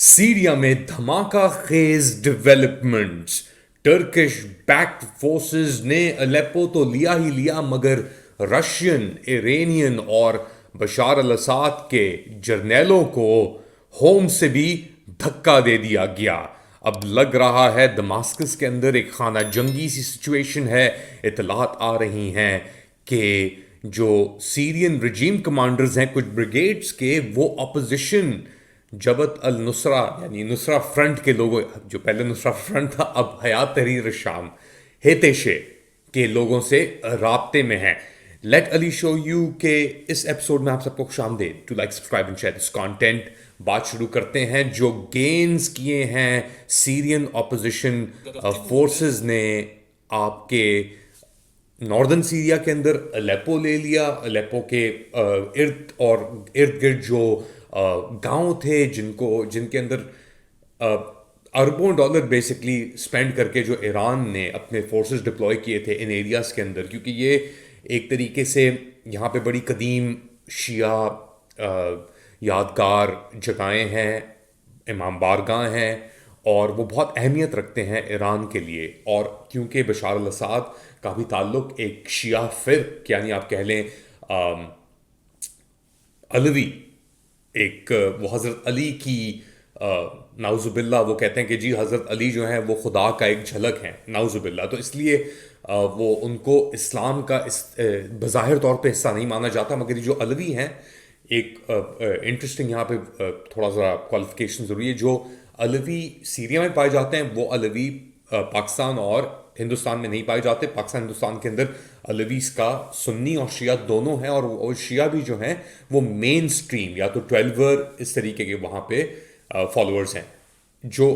Syria में धमाका खेज developments. Turkish backed forces ने अलेप्पो तो लिया ही लिया, मगर रशियन, इरानियन और बशार अल असाद के जर्नैलों को होम से भी धक्का दे दिया गया। अब लग रहा है दमास्कस के अंदर एक खाना जंगी सी सिचुएशन है। इतलात आ रही हैं कि जो सीरियन रजीम कमांडर्स हैं कुछ ब्रिगेड्स के, वो अपोजिशन जबत अल नुसरा यानी नुसरा फ्रंट के लोगों, जो पहले नुसरा फ्रंट था अब हयात तहरीर शाम, हेतेशे के लोगों से राब्ते में है। लेट अली शो यू के इस एपिसोड में आप सबको खुशामदीद। To like, subscribe and share this content. बात शुरू करते हैं जो गेन्स किए हैं सीरियन ऑपोजिशन फोर्सेस ने। आपके नॉर्दर्न सीरिया के अंदर अलेप्पो ले लिया। अलेप्पो के इर्द और इर्द गिर्द जो गांव थे जिनके अंदर अरबों डॉलर बेसिकली स्पेंड करके जो ईरान ने अपने फोर्सेस डिप्लॉय किए थे इन एरियाज के अंदर, क्योंकि ये एक तरीके से यहाँ पे बड़ी कदीम शिया यादगार जगहें हैं, इमाम बारगाह हैं, और वो बहुत अहमियत रखते हैं ईरान के लिए। और क्योंकि बशार अल असाद का भी ताल्लुक एक शिया फिर यानी आप कह लें अलवी, एक वो हज़रत अली की नाउजुबिल्ला, वो कहते हैं कि जी हज़रत अली जो हैं वो खुदा का एक झलक है, नाउजुबिल्ला। तो इसलिए वो उनको इस्लाम का इस बज़ाहिर तौर पे हिस्सा नहीं माना जाता, मगर ये जो अलवी हैं, एक इंटरेस्टिंग यहाँ पे थोड़ा सा क्वालिफिकेशन ज़रूरी है। जो अलवी सीरिया में पाए जाते हैं वो अलवी पाकिस्तान और हिंदुस्तान में नहीं पाए जाते। पाकिस्तान हिंदुस्तान के अंदर अलवीस का सुन्नी और शिया दोनों हैं, और शिया भी जो हैं वो मेन स्ट्रीम या तो ट्वेल्वर इस तरीके के वहाँ पे फॉलोअर्स हैं। जो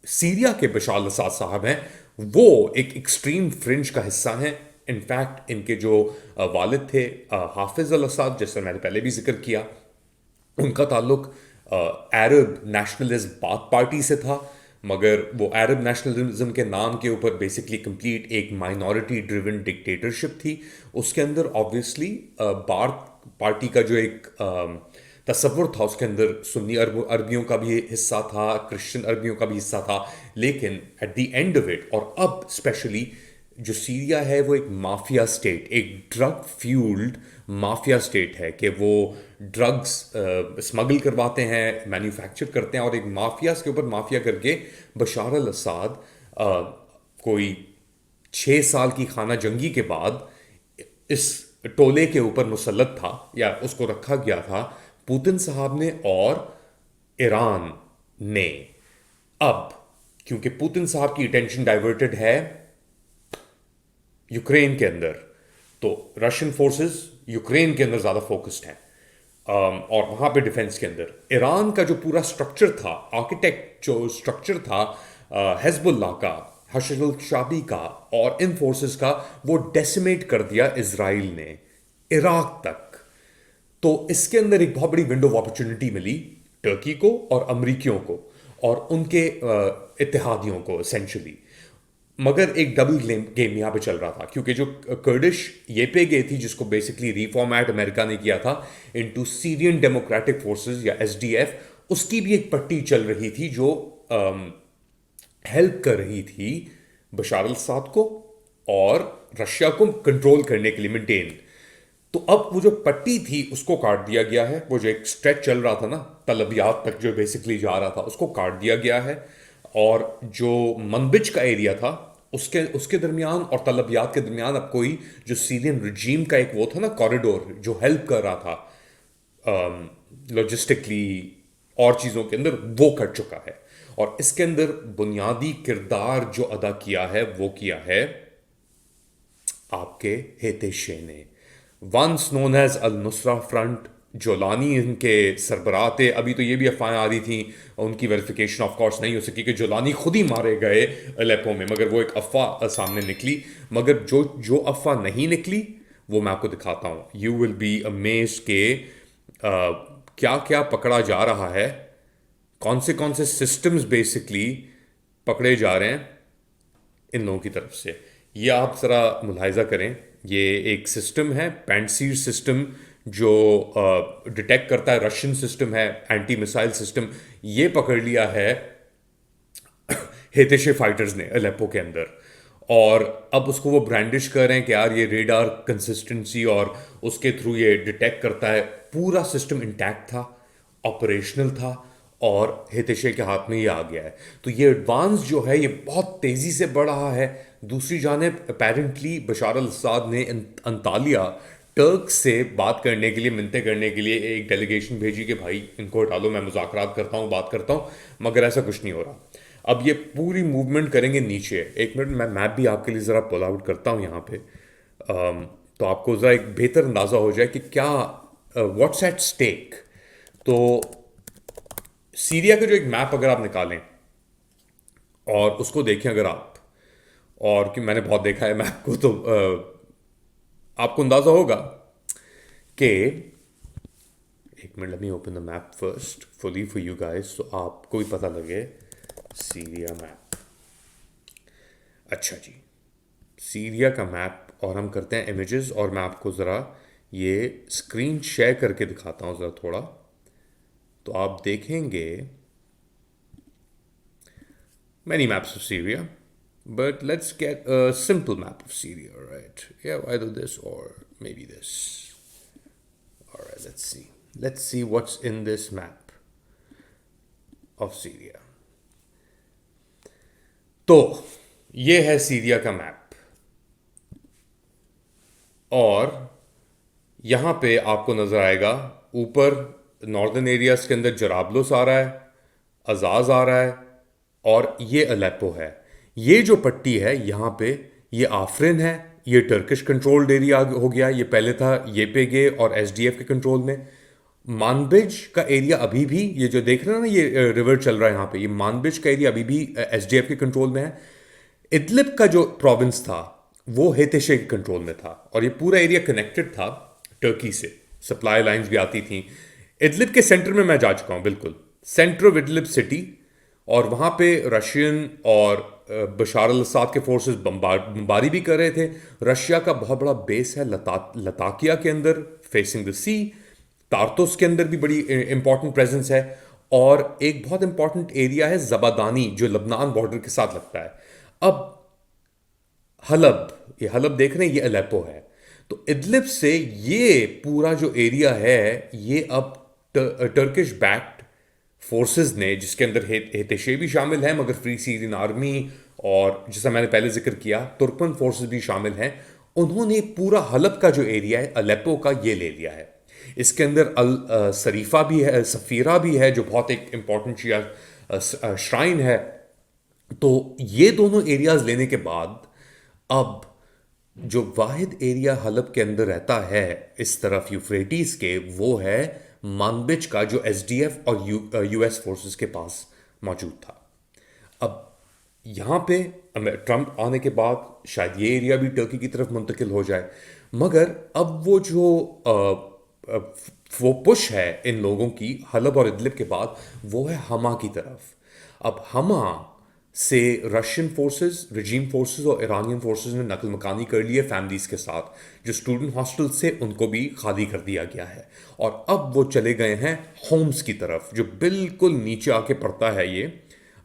सीरिया के बशार अल असाद साहब हैं वो एक एक्सट्रीम फ्रिंज का हिस्सा हैं। इनफैक्ट इनके जो वालिद थे हाफिज अल असाद, जैसे मैंने पहले भी जिक्र किया, उनका ताल्लुक अरब नेशनलिस्ट बाथ पार्टी से था, मगर वो अरब नेशनलिज्म के नाम के ऊपर बेसिकली कंप्लीट एक माइनॉरिटी ड्रिवन डिक्टेटरशिप थी। उसके अंदर ऑब्वियसली बाथ पार्टी का जो एक तस्वुर था, उसके अंदर सुन्नी अरबियों का भी हिस्सा था, क्रिश्चियन अरबियों का भी हिस्सा था। लेकिन at the end of it, और अब स्पेशली जो सीरिया है वो एक माफिया स्टेट, एक ड्रग फ्यूल्ड माफिया स्टेट है कि वो ड्रग्स स्मगल करवाते हैं, मैन्युफैक्चर करते हैं, और एक माफिया के ऊपर माफिया करके बशार अल असाद कोई 6 साल की खाना जंगी के बाद इस टोले के ऊपर मुसल्लत था, या उसको रखा गया था पुतिन साहब ने और ईरान ने। अब क्योंकि पुतिन साहब की अटेंशन डाइवर्टेड है यूक्रेन के अंदर, तो रशियन फोर्सेस यूक्रेन के अंदर ज़्यादा फोकस्ड हैं, और वहाँ पे डिफेंस के अंदर ईरान का जो पूरा स्ट्रक्चर था, आर्किटेक्ट जो स्ट्रक्चर था हिजबुल्लाह का, हशरुल शाबी का और इन फोर्सेस का, वो डेसिमेट कर दिया इसराइल ने इराक तक। तो इसके अंदर एक बहुत बड़ी विंडो ऑफ अपॉर्चुनिटी मिली टर्की को और अमरीकियों को और उनके इत्तेहादियों को एसेंशली। मगर एक डबल गेम यहाँ पे चल रहा था, क्योंकि जो कर्डिश ये पे गई थी, जिसको बेसिकली रिफॉर्मेट अमेरिका ने किया था इनटू सीरियन डेमोक्रेटिक फोर्सेस या एसडीएफ, उसकी भी एक पट्टी चल रही थी जो हेल्प कर रही थी बशार अल असाद को और रशिया को कंट्रोल करने के लिए, मेंटेन। तो अब वो जो पट्टी थी उसको काट दिया गया है। वो जो एक स्ट्रेच चल रहा था ना तलबियात तक, जो बेसिकली जा रहा था, उसको काट दिया गया है। और जो मनबिज का एरिया था उसके उसके दरमियान और तलबियात के दरमियान अब कोई जो सीरियन रजीम का एक वो था ना कॉरिडोर जो हेल्प कर रहा था लॉजिस्टिकली और चीज़ों के अंदर, वो कट चुका है। और इसके अंदर बुनियादी किरदार जो अदा किया है वो किया है आपके हेतेशे ने, वंस नोन एज अल नुसरा फ्रंट। जोलानी इनके सरबराह थे। अभी तो ये भी अफवाहें आ रही थी, उनकी वेरिफिकेशन ऑफ कोर्स नहीं हो सकी, कि जोलानी खुद ही मारे गए अलेप्पो में, मगर वो एक अफवाह सामने निकली। मगर जो जो अफवाह नहीं निकली वो मैं आपको दिखाता हूँ। यू विल बी अमेज्ड के क्या क्या पकड़ा जा रहा है, कौन से सिस्टम्स बेसिकली पकड़े जा रहे हैं इन लोगों की तरफ से। ये आप ज़रा मुलाहिजा करें, ये एक सिस्टम है पेंटसीर सिस्टम, जो डिटेक्ट करता है, रशियन सिस्टम है, एंटी मिसाइल सिस्टम, ये पकड़ लिया है हेतेशे फाइटर्स ने अलेप्पो के अंदर। और अब उसको वो ब्रांडिश कर रहे हैं कि यार ये रेडार कंसिस्टेंसी और उसके थ्रू ये डिटेक्ट करता है। पूरा सिस्टम इंटैक्ट था, ऑपरेशनल था, और हेतेशे के हाथ में ये आ गया है। तो ये एडवांस जो है ये बहुत तेज़ी से बढ़ रहा है। दूसरी जानिब अपेरेंटली बशार अल अस्साद ने अंतालिया टर्क से बात करने के लिए, मिन्नतें करने के लिए एक डेलीगेशन भेजी कि भाई इनको हटा लो, मैं मुज़ाकरात करता हूँ, बात करता हूँ, मगर ऐसा कुछ नहीं हो रहा। अब ये पूरी मूवमेंट करेंगे नीचे। एक मिनट, मैं मैप भी आपके लिए ज़रा पुल आउट करता हूँ यहाँ पे, तो आपको ज़रा एक बेहतर अंदाज़ा हो जाए कि क्या व्हाट्स एट स्टेक। तो सीरिया का जो एक मैप अगर आप निकालें और उसको देखें अगर आप, और कि मैंने बहुत देखा है मैप को, तो आपको अंदाज़ा होगा कि, एक minute, let me open the map first fully for you guys, तो आपको भी पता लगे। सीरिया मैप, अच्छा जी, सीरिया का मैप, और हम करते हैं इमेजेस, और मैं आपको ज़रा ये स्क्रीन शेयर करके दिखाता हूँ ज़रा थोड़ा, तो आप देखेंगे many maps of Syria, but let's get a simple map of Syria, right? Yeah, either this or maybe this. All right, let's see. Let's see what's in this map of Syria. तो ये है Syria का map, और यहाँ पे आपको नज़र आएगा ऊपर नॉर्दर्न एरियाज के अंदर जराबलस आ रहा है, अजाज आ रहा है, और ये अलेप्पो है। ये जो पट्टी है यहाँ पे, ये आफरिन है, ये टर्किश कंट्रोल्ड एरिया हो गया। ये पहले था येपेगे और एसडीएफ के कंट्रोल में। मानबिज का एरिया अभी भी, ये जो देख रहे हैं ना, ये रिवर चल रहा है यहाँ पे, ये मानबिज का एरिया अभी भी एसडीएफ के कंट्रोल में है। इदलिब का जो प्रोविंस था वो हेतेशे के कंट्रोल में था, और ये पूरा एरिया कनेक्टेड था टर्की से, सप्लाई लाइंस भी आती थी। इदलिब के सेंटर में मैं जा चुका हूँ, बिल्कुल सेंटर ऑफ इदलिब सिटी, और वहाँ पे रशियन और बशार अल अस्साद के फोर्सेस बमबारी भी कर रहे थे। रशिया का बहुत बड़ा बेस है लताकिया के अंदर, फेसिंग द सी। तारतुस के अंदर भी बड़ी इंपॉर्टेंट प्रेजेंस है, और एक बहुत इंपॉर्टेंट एरिया है जबादानी, जो लबनान बॉर्डर के साथ लगता है। अब हलब, ये हलब देख रहे हैं, ये अलेप्पो है। तो इदलिब से ये पूरा जो एरिया है, ये अब टर्किश बैक्ड फोर्सेस ने, जिसके अंदर हेतेशे भी शामिल है, मगर फ्री सीरियन आर्मी, और जैसा मैंने पहले जिक्र किया तुर्कमन फोर्सेस भी शामिल हैं, उन्होंने पूरा हलब का जो एरिया है अलेप्पो का, ये ले लिया है। इसके अंदर अल शरीफा भी है, सफ़ीरा भी है, जो बहुत एक इंपॉर्टेंट शिया श्राइन है। तो ये दोनों एरियाज लेने के बाद अब जो वाहिद एरिया हलब के अंदर रहता है इस तरफ यूफ्रेटिस के, वो है मानबिज का, जो एसडीएफ और यूएस फोर्सेस के पास मौजूद था। अब यहाँ पे ट्रंप आने के बाद शायद ये एरिया भी टर्की की तरफ मुंतकिल हो जाए, मगर अब वो जो वो पुश है इन लोगों की हलब और इदलिब के बाद, वो है हमा की तरफ। अब हमा से रशियन फोर्सेस, रजीम फोर्सेस और ईरानियन फोर्सेस ने नकल मकानी कर ली है फैमिलीज के साथ। जो स्टूडेंट हॉस्टल से, उनको भी खाली कर दिया गया है, और अब वो चले गए हैं होम्स की तरफ, जो बिल्कुल नीचे आके पड़ता है, ये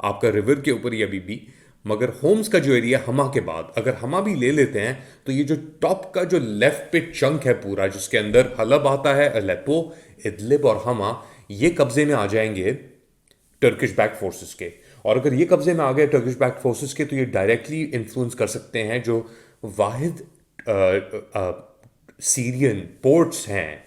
आपका रिवर के ऊपर ही अभी भी। मगर होम्स का जो एरिया हमा के बाद, अगर हमा भी ले लेते हैं, तो ये जो टॉप का जो लेफ्ट पे चंक है पूरा, जिसके अंदर हलब आता है, अलेप्पो, इदलिब और हमा, ये कब्जे में आ जाएंगे टर्किश बैक फोर्सेस के। और अगर ये कब्जे में आ गए टर्किश बैक फोर्सेस के, तो ये डायरेक्टली इन्फ्लुएंस कर सकते हैं जो वाहिद सीरियन पोर्ट्स हैं,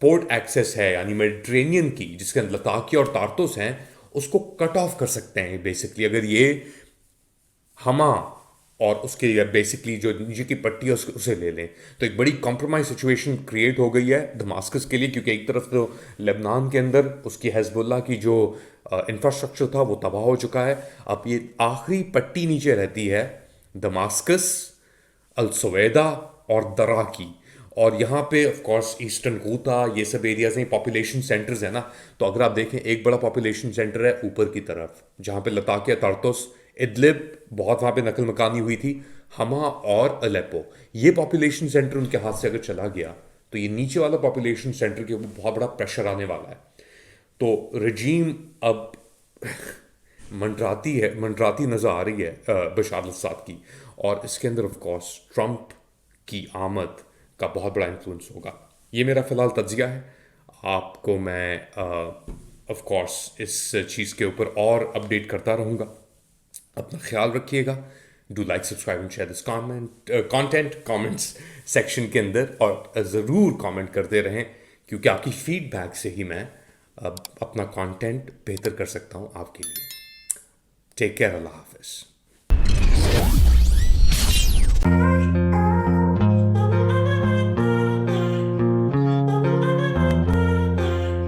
पोर्ट एक्सेस है, यानी मेडिट्रेनियन की, जिसके अंदर लताकिया और तारतुस हैं, उसको कट ऑफ कर सकते हैं बेसिकली। अगर ये हमा और उसके बेसिकली जो नीचे की पट्टी है उसे ले लें, तो एक बड़ी कॉम्प्रोमाइज सिचुएशन क्रिएट हो गई है दमास्कस के लिए, क्योंकि एक तरफ तो लेबनान के अंदर उसकी हिजबुल्लाह की जो इंफ्रास्ट्रक्चर था वो तबाह हो चुका है। अब ये आखिरी पट्टी नीचे रहती है दमास्कस, अल सवेदा और दरा की, और यहाँ पे ऑफ कोर्स ईस्टर्न गूता, ये सब एरियाज हैं, पॉपुलेशन सेंटर्स है ना। तो अगर आप देखें, एक बड़ा पॉपुलेशन सेंटर है ऊपर की तरफ, जहाँ पे लताकिया, तारतुस, इदलिब, बहुत वहाँ पे नकल मकानी हुई थी, हमा और अलेप्पो। ये पॉपुलेशन सेंटर उनके हाथ से अगर चला गया, तो ये नीचे वाला पॉपुलेशन सेंटर के ऊपर बहुत बड़ा प्रेशर आने वाला है। तो रजीम अब मंडराती नजर आ रही है बशार अल असद की, और इसके अंदर ऑफ कोर्स ट्रंप की आमद का बहुत बड़ा इन्फ्लुएंस होगा। ये मेरा फ़िलहाल तज्जिया है। आपको मैं ऑफ कोर्स इस चीज़ के ऊपर और अपडेट करता रहूँगा। अपना ख्याल रखिएगा। Do like subscribe and share this content comments section के अंदर, और ज़रूर कमेंट करते रहें, क्योंकि आपकी फीडबैक से ही मैं अपना कंटेंट बेहतर कर सकता हूँ आपके लिए। टेक केयर, अल्लाह हाफिज़।